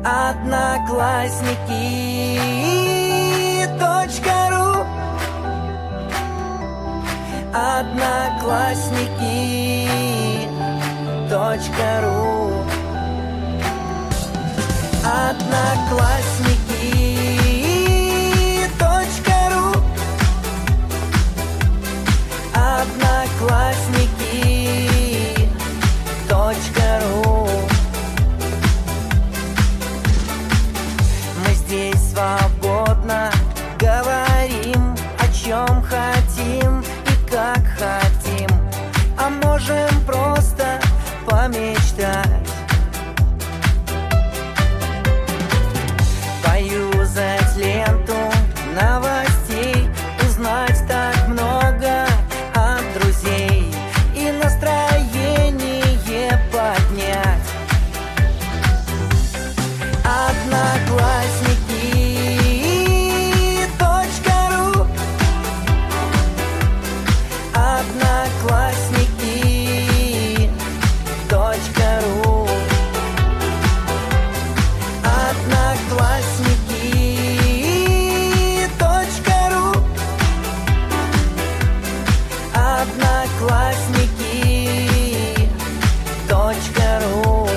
Одноклассники.ру. Одноклассники.ру. Одноклассники.ру. Одноклассники.ру. Мы здесь свободно говорим, о чем хотим и как хотим, а можем просто помечтать, поюзать ленту новостей, узнать так много от друзей и настроение поднять. Одноклассники.ру. Одноклассники.ру. Одноклассники.ру. Одноклассники.ру.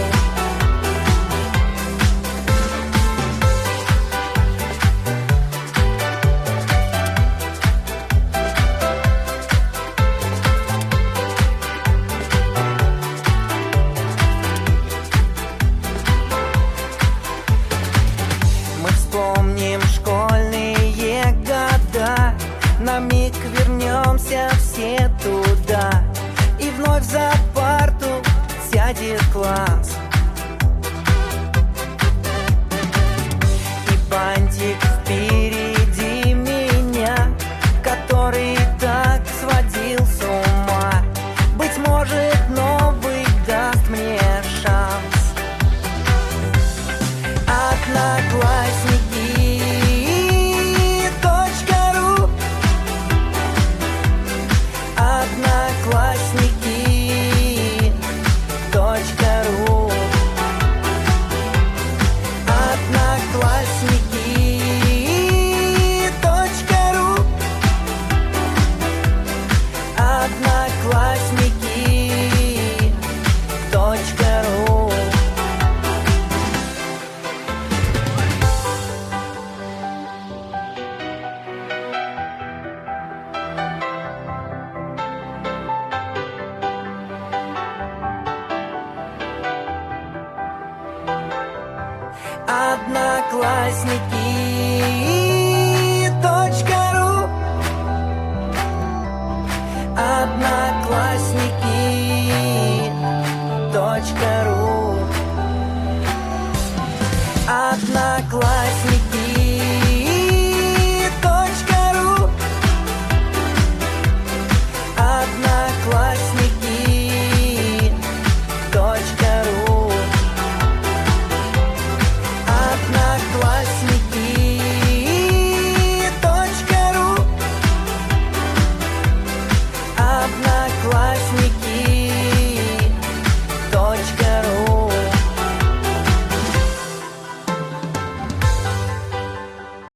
Мы вспомним школьные года, на миг вернемся все туда, и вновь за парту сядет класс, и бантик впереди меня, который так сводил с ума. Быть может, новый даст мне шанс. Одноклассники.ру. Одноклассники.ру. Одноклассники.ру. Одноклассники.ру. Одноклассники.ру. Одноклассники.